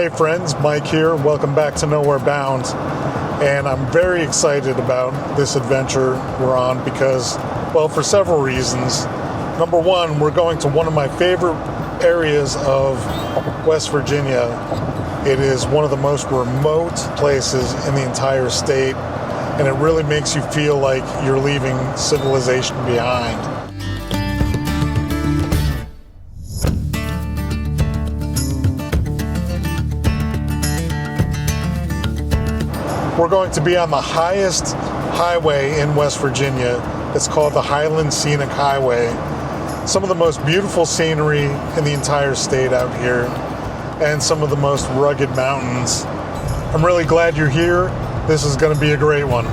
Hey friends, Mike here. Welcome back to Nowhere Bound. And I'm very excited about this adventure we're on because, well, for several reasons. Number one, we're going to one of my favorite areas of West Virginia. It is one of the most remote places in the entire state, and it really makes you feel like you're leaving civilization behind. We're going to be on the highest highway in West Virginia. It's called the Highland Scenic Highway. Some of the most beautiful scenery in the entire state out here, and some of the most rugged mountains. I'm really glad you're here. This is going to be a great one.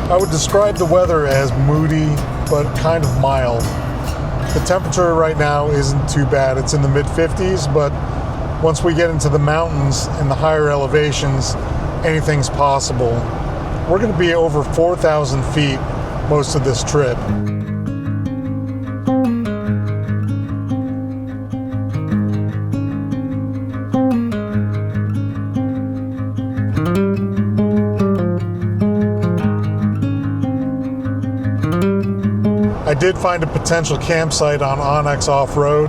I would describe the weather as moody, but kind of mild. The temperature right now isn't too bad. It's in the mid-50s, but once we get into the mountains and the higher elevations, anything's possible. We're going to be over 4,000 feet most of this trip. I did find a potential campsite on Onyx Off-Road,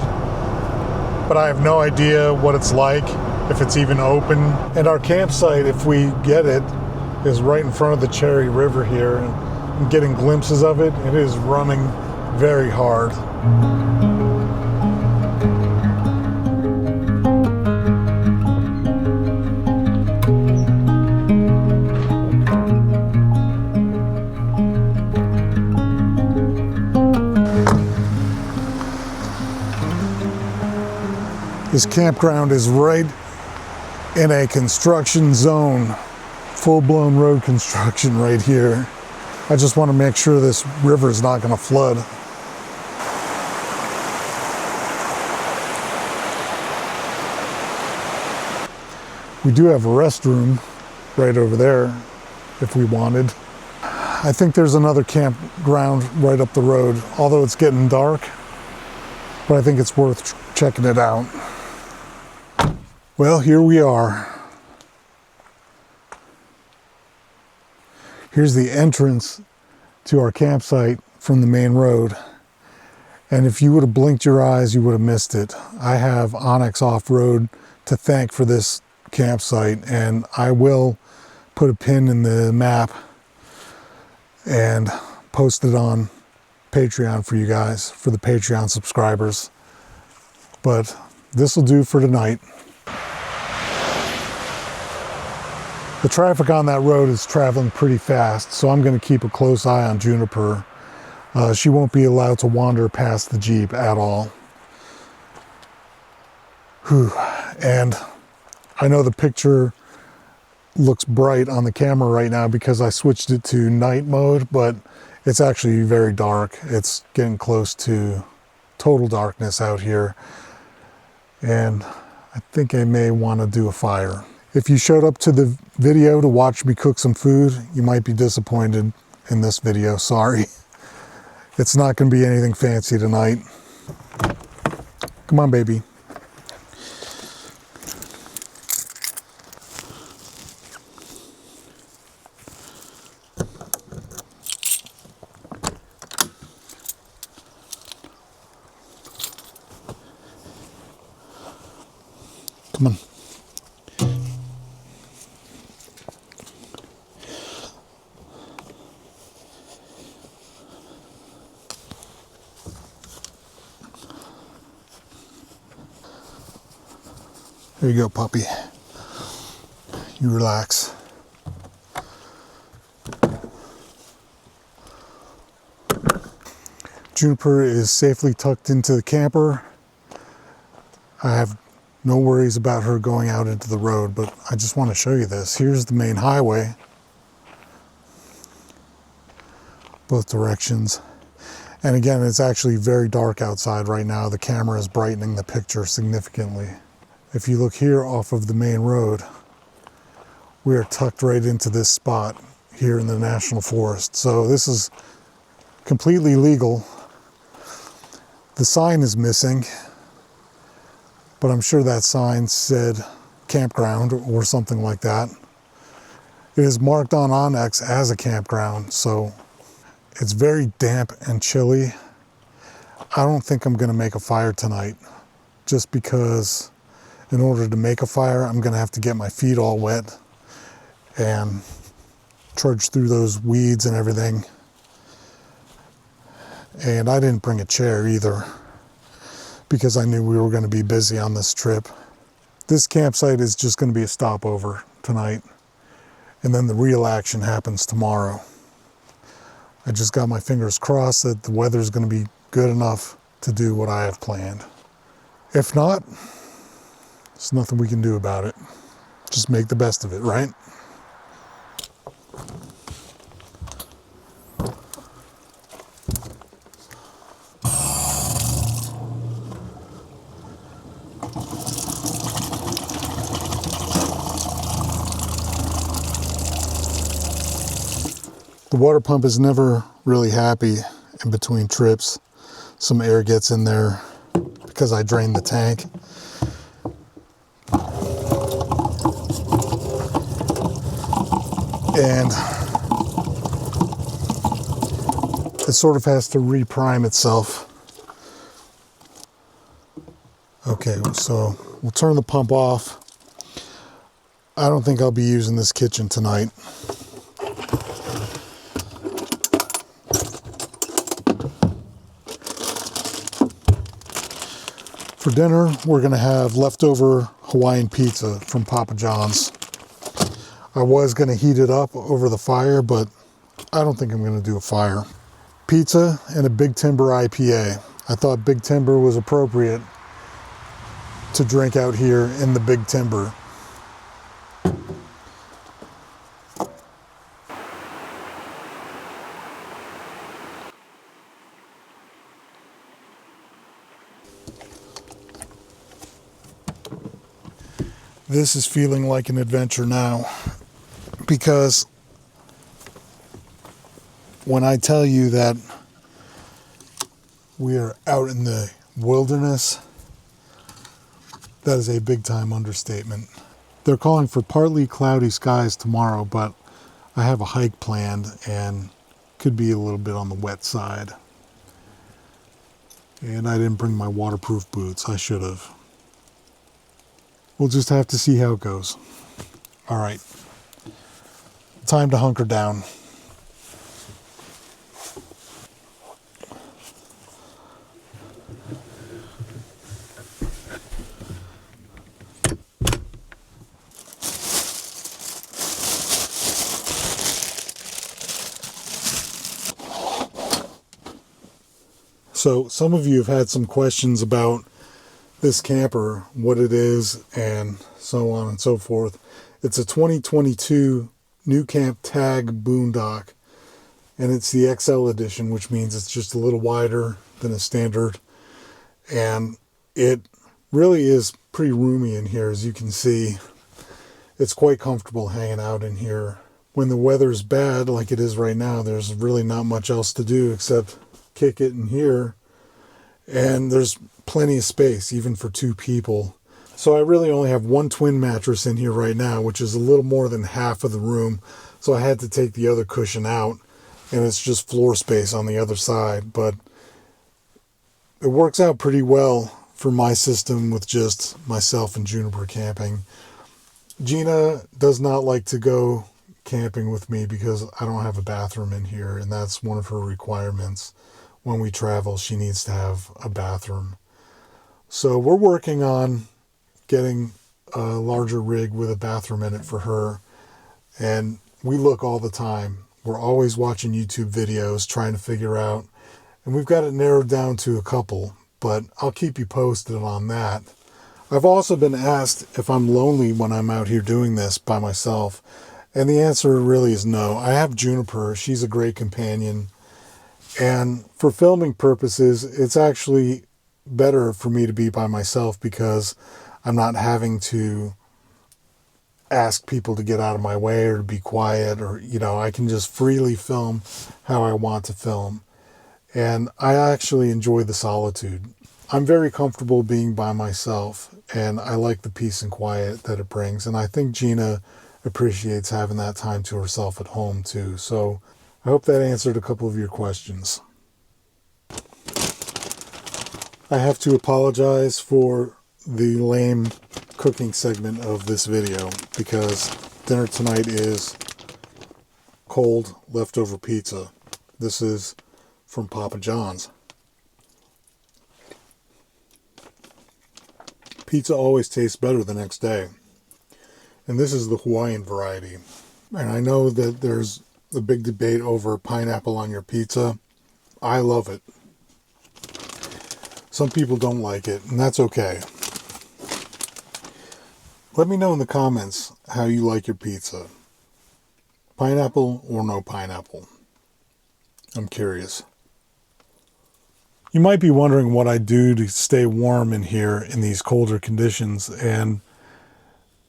but I have no idea what it's like, if it's even open. And our campsite, if we get it, is right in front of the Cherry River here, and I'm getting glimpses of it. It is running very hard. This campground is right in a construction zone, full-blown road construction right here. I just want to make sure this river is not going to flood. We do have a restroom right over there if we wanted. I think there's another campground right up the road, although it's getting dark, but I think it's worth checking it out. Well, here we are. Here's the entrance to our campsite from the main road. And if you would have blinked your eyes, you would have missed it. I have Onyx Off-Road to thank for this campsite, and I will put a pin in the map and post it on Patreon for you guys, for the Patreon subscribers. But this will do for tonight. The traffic on that road is traveling pretty fast, so I'm going to keep a close eye on Juniper. She won't be allowed to wander past the Jeep at all. Whew. And I know the picture looks bright on the camera right now because I switched it to night mode, but it's actually very dark. It's getting close to total darkness out here. And I think I may want to do a fire. If you showed up to the video to watch me cook some food, you might be disappointed in this video. Sorry. It's not going to be anything fancy tonight. Come on, baby. Come on. There you go, puppy. You relax. Juniper is safely tucked into the camper. I have no worries about her going out into the road, but I just want to show you this. Here's the main highway, both directions. And again, it's actually very dark outside right now. The camera is brightening the picture significantly. If you look here off of the main road, we are tucked right into this spot here in the National Forest. So this is completely legal. The sign is missing, but I'm sure that sign said campground or something like that. It is marked on Onyx as a campground, so it's very damp and chilly. I don't think I'm gonna make a fire tonight, just because in order to make a fire, I'm gonna have to get my feet all wet and trudge through those weeds and everything. And I didn't bring a chair either, because I knew we were gonna be busy on this trip. This campsite is just gonna be a stopover tonight, and then the real action happens tomorrow. I just got my fingers crossed that the weather's going to be good enough to do what I have planned. If not, there's nothing we can do about it. Just make the best of it, right? The water pump is never really happy in between trips. Some air gets in there because I drained the tank. And it sort of has to reprime itself. Okay, so we'll turn the pump off. I don't think I'll be using this kitchen tonight. For dinner, we're gonna have leftover Hawaiian pizza from Papa John's. I was gonna heat it up over the fire, but I don't think I'm gonna do a fire. Pizza and a Big Timber IPA. I thought Big Timber was appropriate to drink out here in the Big Timber. This is feeling like an adventure now, because when I tell you that we are out in the wilderness, that is a big time understatement. They're calling for partly cloudy skies tomorrow, but I have a hike planned and could be a little bit on the wet side. And I didn't bring my waterproof boots. I should have. We'll just have to see how it goes. All right, time to hunker down. So some of you have had some questions about this camper, what it is, and so on and so forth. It's a 2022 NuCamp TAG Boondock, and it's the XL edition, which means it's just a little wider than a standard. And it really is pretty roomy in here, as you can see. It's quite comfortable hanging out in here. When the weather's bad, like it is right now, there's really not much else to do except kick it in here. And there's plenty of space, even for two people. So I really only have one twin mattress in here right now, which is a little more than half of the room. So I had to take the other cushion out, and it's just floor space on the other side. But it works out pretty well for my system with just myself and Juniper camping. Gina does not like to go camping with me because I don't have a bathroom in here, and that's one of her requirements. When we travel, she needs to have a bathroom. So we're working on getting a larger rig with a bathroom in it for her. And we look all the time. We're always watching YouTube videos, trying to figure out. And we've got it narrowed down to a couple, but I'll keep you posted on that. I've also been asked if I'm lonely when I'm out here doing this by myself. And the answer really is no. I have Juniper. She's a great companion. And for filming purposes, it's actually better for me to be by myself because I'm not having to ask people to get out of my way or to be quiet, or, you know, I can just freely film how I want to film. And I actually enjoy the solitude. I'm very comfortable being by myself, and I like the peace and quiet that it brings. And I think Gina appreciates having that time to herself at home too. So I hope that answered a couple of your questions. I have to apologize for the lame cooking segment of this video because dinner tonight is cold leftover pizza. This is from Papa John's. Pizza always tastes better the next day. And this is the Hawaiian variety. And I know that there's a big debate over pineapple on your pizza. I love it. Some people don't like it, and that's okay. Let me know in the comments how you like your pizza. Pineapple or no pineapple? I'm curious. You might be wondering what I do to stay warm in here in these colder conditions, and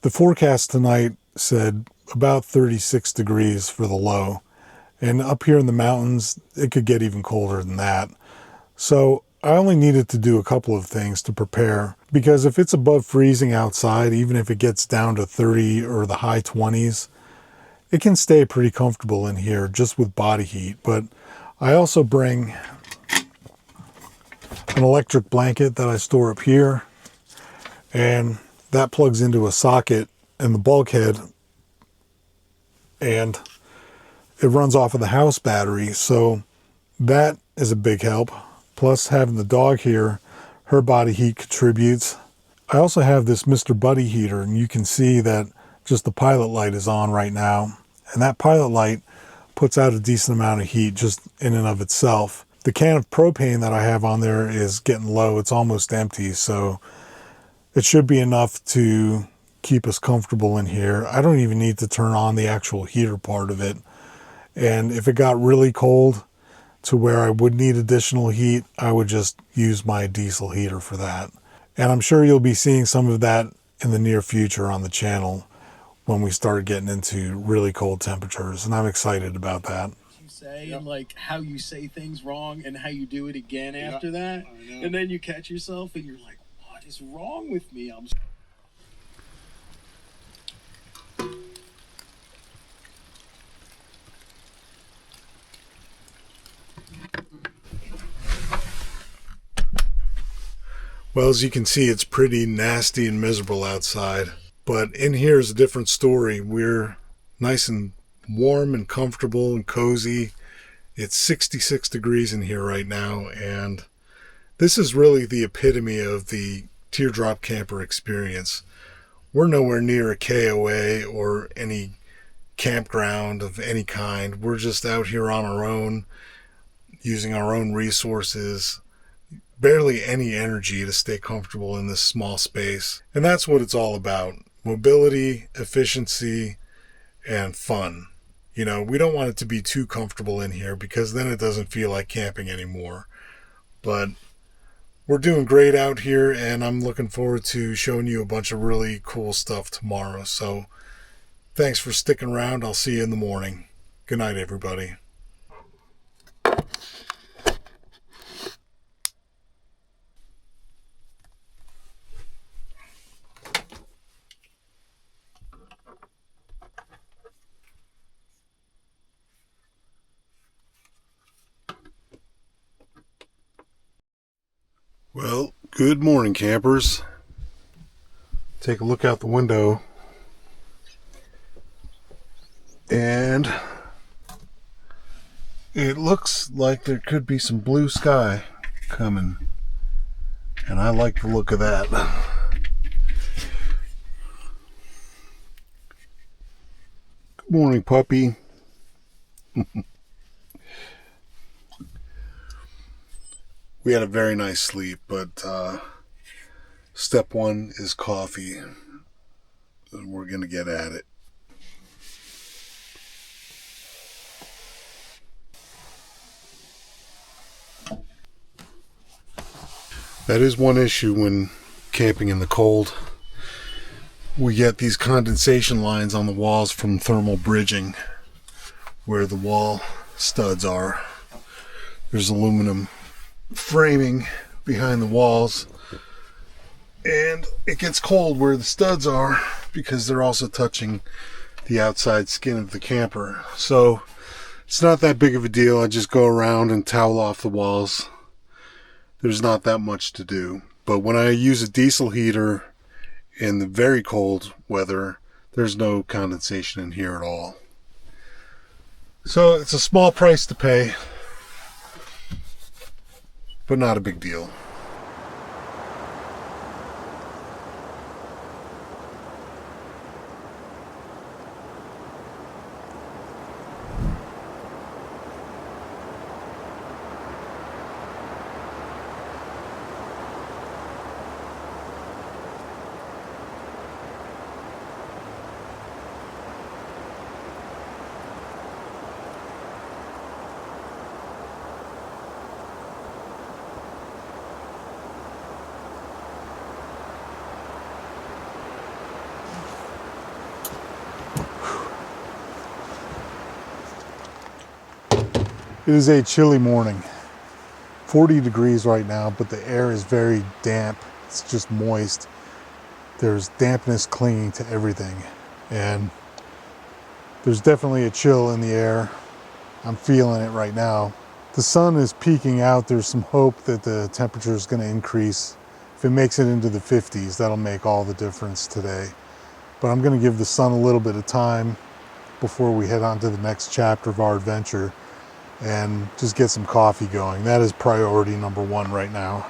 the forecast tonight said about 36 degrees for the low, and up here in the mountains it could get even colder than that. So I only needed to do a couple of things to prepare, because if it's above freezing outside, even if it gets down to 30 or the high 20s, it can stay pretty comfortable in here just with body heat. But I also bring an electric blanket that I store up here, and that plugs into a socket in the bulkhead, and it runs off of the house battery, so that is a big help. Plus, having the dog here, her body heat contributes. I also have this Mr. Buddy heater, and you can see that just the pilot light is on right now, and that pilot light puts out a decent amount of heat just in and of itself. The can of propane that I have on there is getting low. It's almost empty, so it should be enough to keep us comfortable in here. I don't even need to turn on the actual heater part of it. And if it got really cold to where I would need additional heat, I would just use my diesel heater for that. And I'm sure you'll be seeing some of that in the near future on the channel when we start getting into really cold temperatures, and I'm excited about that. Say and like how you say things wrong and how you do it again after that, and then you catch yourself and you're like, what is wrong with me? Well, as you can see, it's pretty nasty and miserable outside, but in here is a different story. We're nice and warm and comfortable and cozy. It's 66 degrees in here right now, and this is really the epitome of the Teardrop camper experience. We're nowhere near a KOA or any campground of any kind. We're just out here on our own, using our own resources, barely any energy to stay comfortable in this small space. And that's what it's all about. Mobility, efficiency, and fun. You know, we don't want it to be too comfortable in here because then it doesn't feel like camping anymore. But we're doing great out here, and I'm looking forward to showing you a bunch of really cool stuff tomorrow. So thanks for sticking around. I'll see you in the morning. Good night, everybody. Well, good morning, campers. Take a look out the window, and it looks like there could be some blue sky coming, and I like the look of that. Morning, puppy. We had a very nice sleep, but step one is coffee, and we're going to get at it. That is one issue when camping in the cold. We get these condensation lines on the walls from thermal bridging, where the wall studs are. There's aluminum framing behind the walls, and it gets cold where the studs are because they're also touching the outside skin of the camper. So it's not that big of a deal. I just go around and towel off the walls. There's not that much to do. But when I use a diesel heater in the very cold weather, there's no condensation in here at all. So it's a small price to pay, but not a big deal. It is a chilly morning. 40 degrees right now, but the air is very damp. It's just moist. There's dampness clinging to everything. And there's definitely a chill in the air. I'm feeling it right now. The sun is peeking out. There's some hope that the temperature is going to increase. If it makes it into the 50s, that'll make all the difference today. But I'm going to give the sun a little bit of time before we head on to the next chapter of our adventure and just get some coffee going. That is priority number one right now.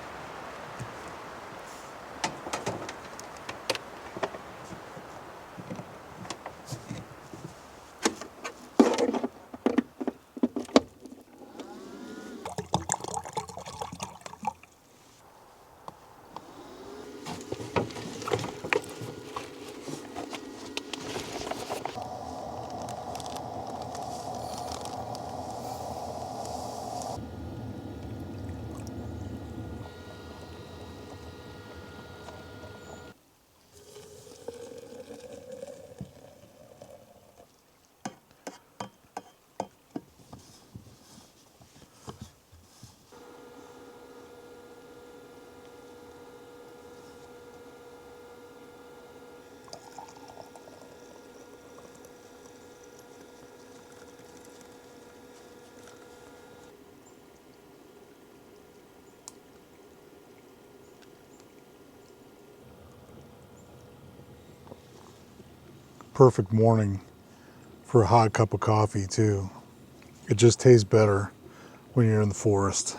Perfect morning for a hot cup of coffee too. It just tastes better when you're in the forest.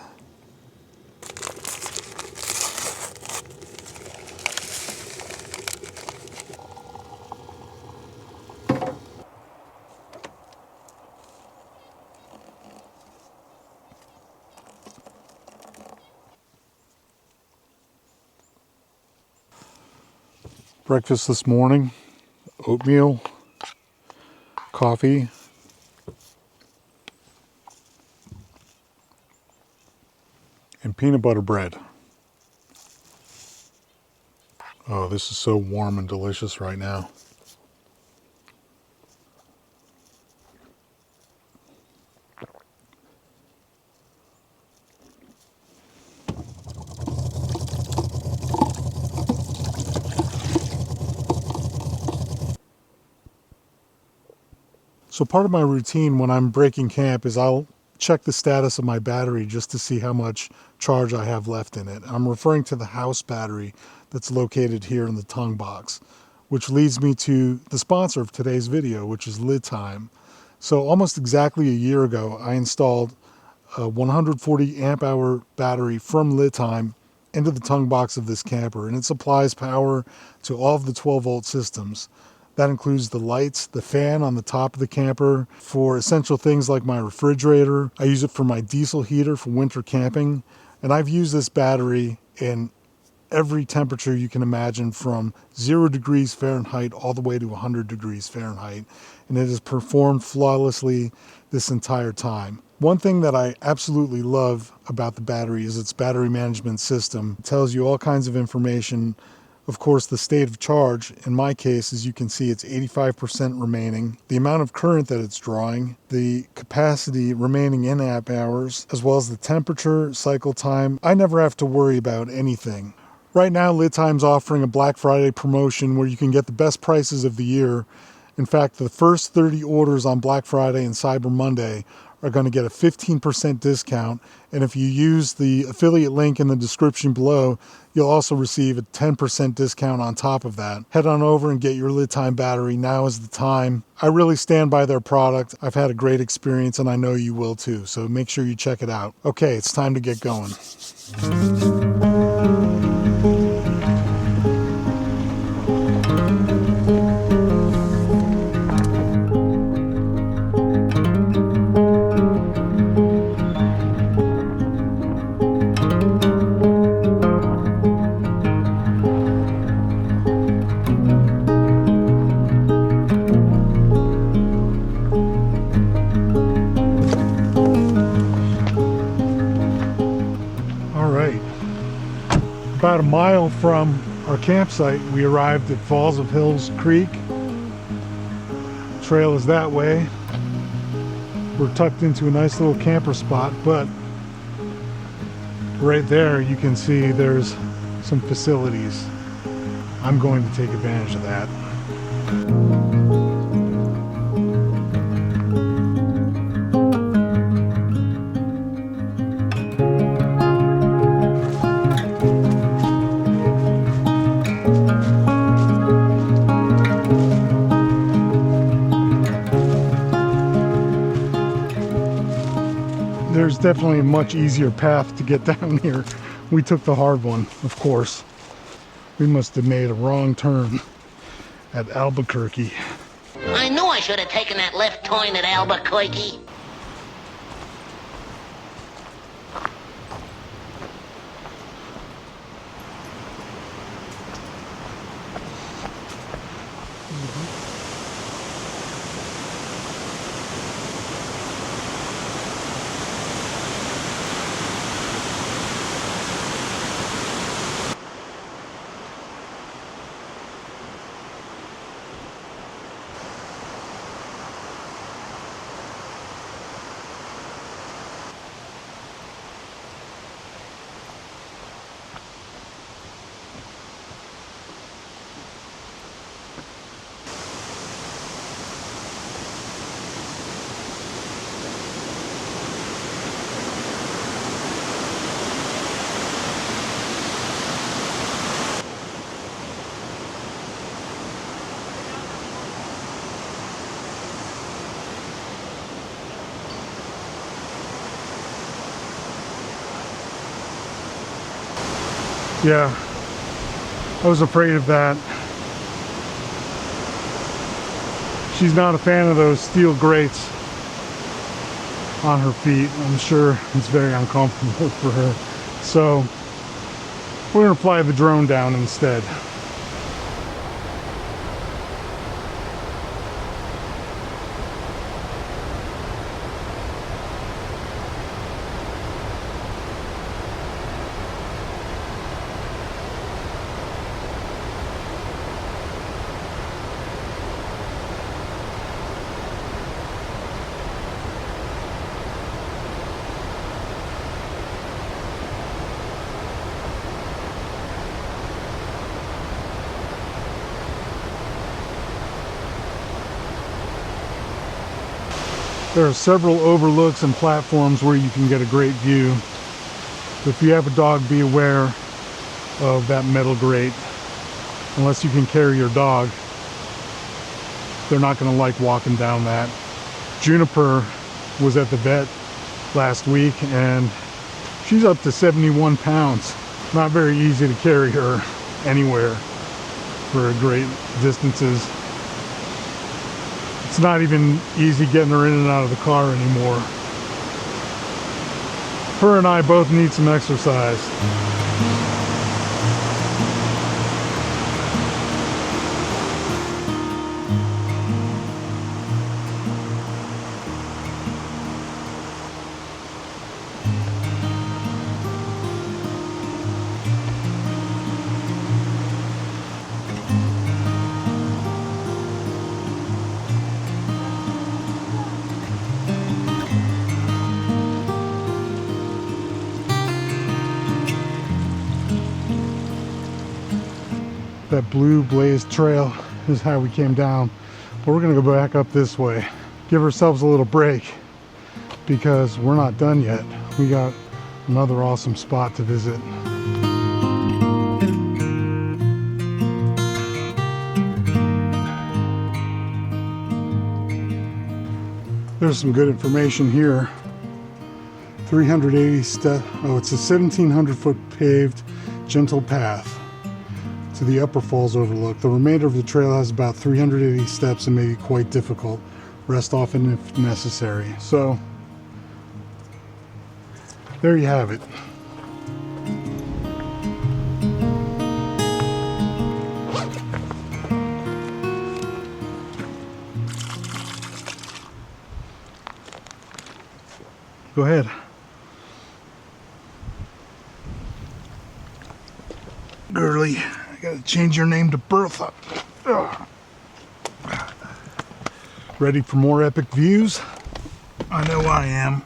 Breakfast this morning, oatmeal, coffee, and peanut butter bread. Oh, this is so warm and delicious right now. So part of my routine when I'm breaking camp is I'll check the status of my battery just to see how much charge I have left in it. I'm referring to the house battery that's located here in the tongue box, which leads me to the sponsor of today's video, which is LiTime. So almost exactly a year ago, I installed a 140 amp hour battery from LiTime into the tongue box of this camper, and it supplies power to all of the 12 volt systems. That includes the lights, the fan on the top of the camper, for essential things like my refrigerator. I use it for my diesel heater for winter camping. And I've used this battery in every temperature you can imagine, from 0 degrees Fahrenheit all the way to 100 degrees Fahrenheit. And it has performed flawlessly this entire time. One thing that I absolutely love about the battery is its battery management system. It tells you all kinds of information. Of course, the state of charge, in my case, as you can see, it's 85% remaining. The amount of current that it's drawing, the capacity remaining in app hours, as well as the temperature, cycle time. I never have to worry about anything. Right now, LiTime's offering a Black Friday promotion where you can get the best prices of the year. In fact, the first 30 orders on Black Friday and Cyber Monday are going to get a 15% discount. And if you use the affiliate link in the description below, you'll also receive a 10% discount on top of that. Head on over and get your LiTime battery. Now is the time. I really stand by their product. I've had a great experience and I know you will too. So make sure you check it out. Okay, it's time to get going. About a mile from our campsite, we arrived at Falls of Hills Creek. Trail is that way. We're tucked into a nice little camper spot, but right there you can see there's some facilities. I'm going to take advantage of that. There's definitely a much easier path to get down here. We took the hard one, of course. We must have made a wrong turn at Albuquerque. I knew I should have taken that left turn at Albuquerque. Yeah, I was afraid of that. She's not a fan of those steel grates on her feet. I'm sure it's very uncomfortable for her. So we're gonna fly the drone down instead. There are several overlooks and platforms where you can get a great view. If you have a dog, be aware of that metal grate. Unless you can carry your dog, they're not going to like walking down that. Juniper was at the vet last week and she's up to 71 pounds. Not very easy to carry her anywhere for great distances. It's not even easy getting her in and out of the car anymore. Her and I both need some exercise. That blue blazed trail is how we came down, but we're gonna go back up this way, give ourselves a little break because we're not done yet. We got another awesome spot to visit. There's some good information here. 380 step, oh, it's a 1,700 foot paved gentle path to the Upper Falls Overlook. The remainder of the trail has about 380 steps and may be quite difficult. Rest often if necessary. So, there you have it. Go ahead. Girly. I gotta change your name to Bertha. Ugh. Ready for more epic views? I know I am.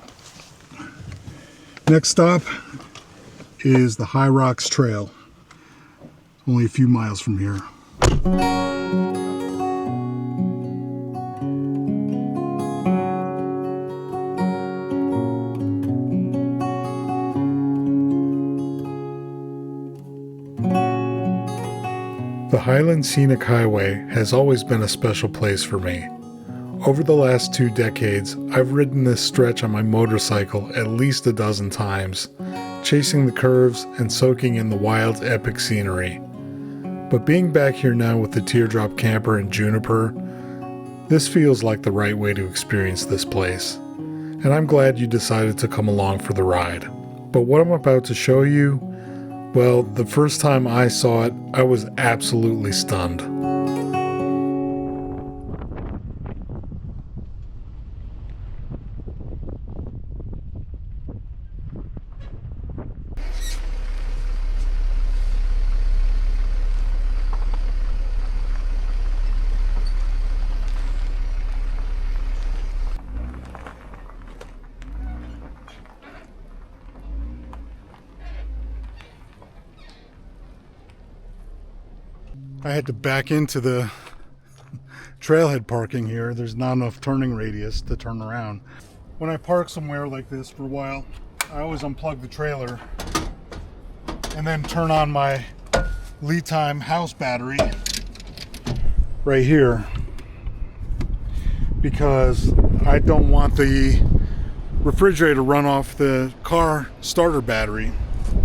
Next stop is the High Rocks Trail. Only a few miles from here. The Highland Scenic Highway has always been a special place for me. Over the last 2 decades, I've ridden this stretch on my motorcycle at least a dozen times, chasing the curves and soaking in the wild, epic scenery. But being back here now with the Teardrop camper and Juniper, this feels like the right way to experience this place. And I'm glad you decided to come along for the ride. But what I'm about to show you, well, the first time I saw it, I was absolutely stunned. I had to back into the trailhead parking here. There's not enough turning radius to turn around. When I park somewhere like this for a while, I always unplug the trailer and then turn on my LiTime house battery right here because I don't want the refrigerator to run off the car starter battery,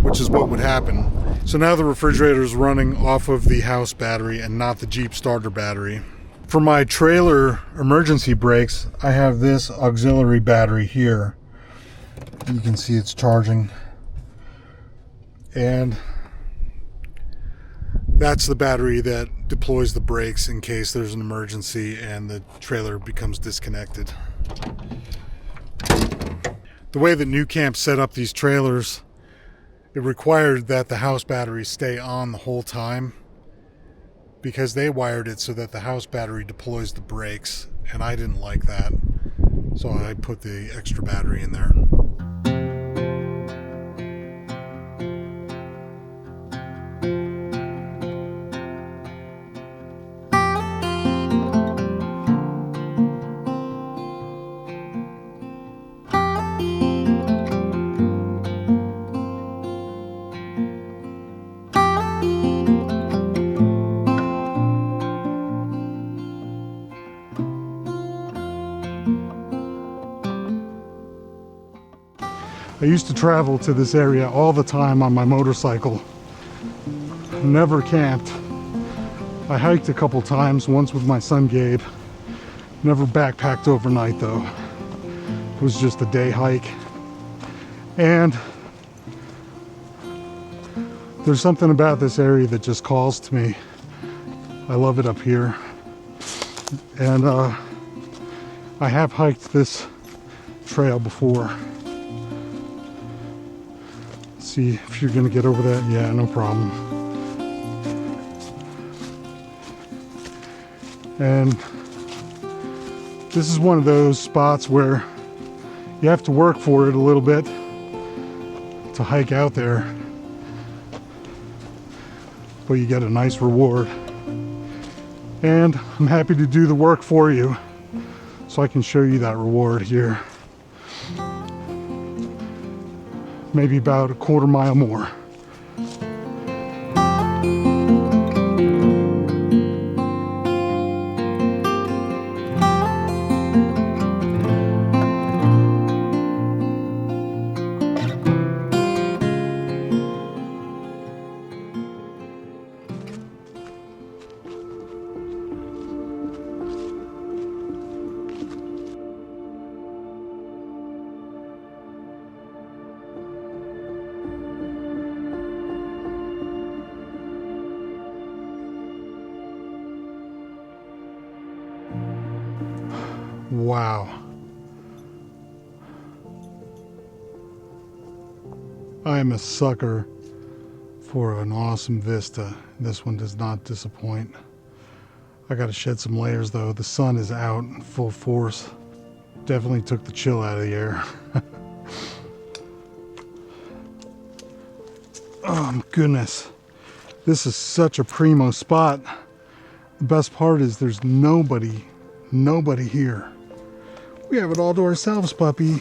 which is what would happen. So now the refrigerator is running off of the house battery and not the Jeep starter battery. For my trailer emergency brakes, I have this auxiliary battery here. You can see it's charging. And that's the battery that deploys the brakes in case there's an emergency and the trailer becomes disconnected. The way that NuCamp set up these trailers, it required that the house battery stay on the whole time because they wired it so that the house battery deploys the brakes, and I didn't like that, so I put the extra battery in there. I used to travel to this area all the time on my motorcycle. Never camped. I hiked a couple times, once with my son Gabe. Never backpacked overnight though. It was just a day hike. And there's something about this area that just calls to me. I love it up here. And I have hiked this trail before. Let's see if you're gonna get over that. Yeah, no problem. And this is one of those spots where you have to work for it a little bit to hike out there, but you get a nice reward. And I'm happy to do the work for you so I can show you that reward here. Maybe about a quarter mile more. Wow. I am a sucker for an awesome vista. This one does not disappoint. I gotta shed some layers though. The sun is out in full force. Definitely took the chill out of the air. Oh my goodness. This is such a primo spot. The best part is there's nobody here. We have it all to ourselves, puppy.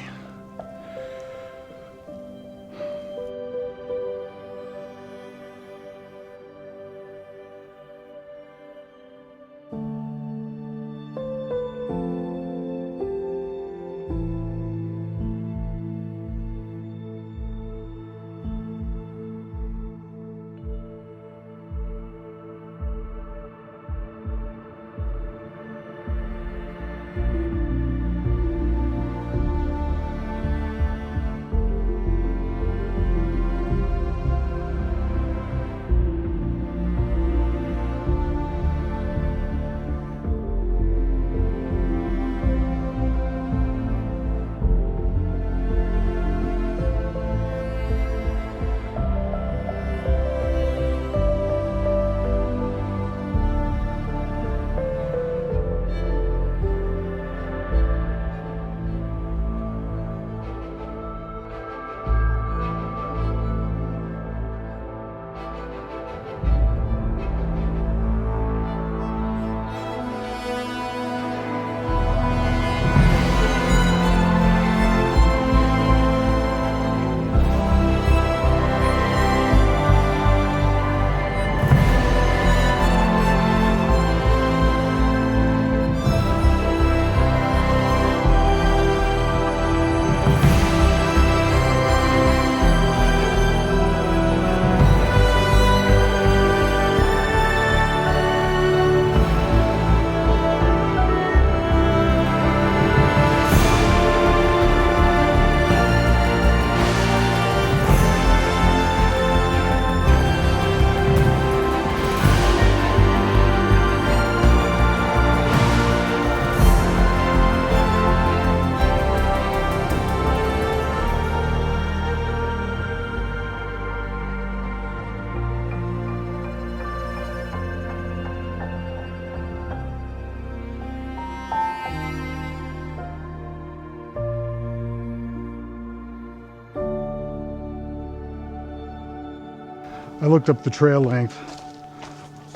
I looked up the trail length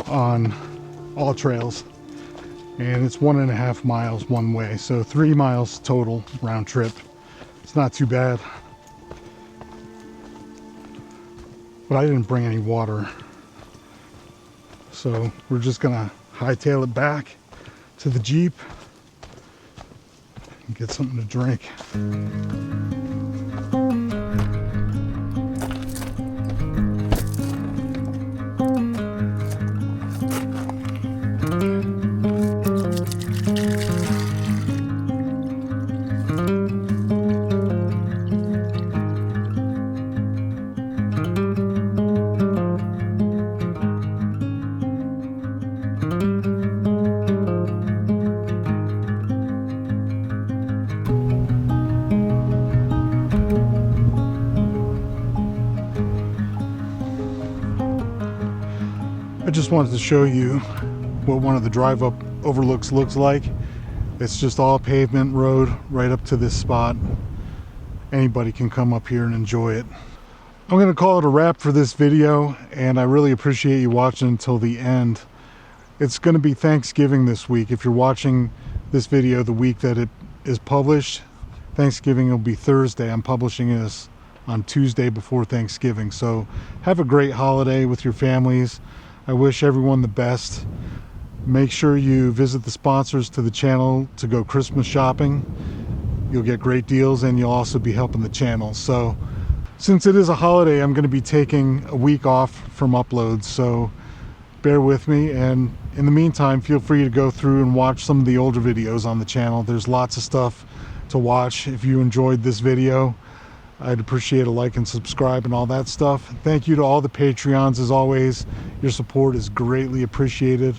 on all trails and it's 1.5 miles one way, so 3 miles total round trip. It's not too bad, but I didn't bring any water, so we're just gonna hightail it back to the Jeep and get something to drink. I just wanted to show you what one of the drive up overlooks looks like. It's just all pavement road right up to this spot. Anybody can come up here and enjoy it. I'm going to call it a wrap for this video, and I really appreciate you watching until the end. It's going to be Thanksgiving this week. If you're watching this video the week that it is published, Thanksgiving will be Thursday. I'm publishing this on Tuesday before Thanksgiving. So have a great holiday with your families. I wish everyone the best. Make sure you visit the sponsors to the channel to go Christmas shopping. You'll get great deals and you'll also be helping the channel. So since it is a holiday, I'm going to be taking a week off from uploads, so bear with me. And in the meantime, feel free to go through and watch some of the older videos on the channel. There's lots of stuff to watch. If you enjoyed this video, I'd appreciate a like and subscribe and all that stuff. Thank you to all the Patreons as always. Your support is greatly appreciated.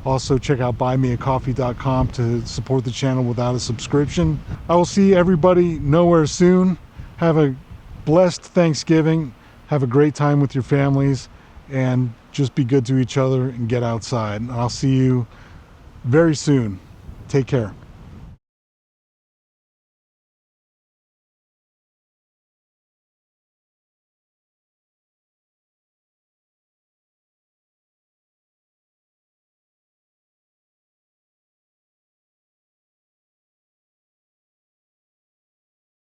Also check out buymeacoffee.com to support the channel without a subscription. I will see everybody nowhere soon. Have a blessed Thanksgiving. Have a great time with your families, and just be good to each other and get outside. And I'll see you very soon. Take care.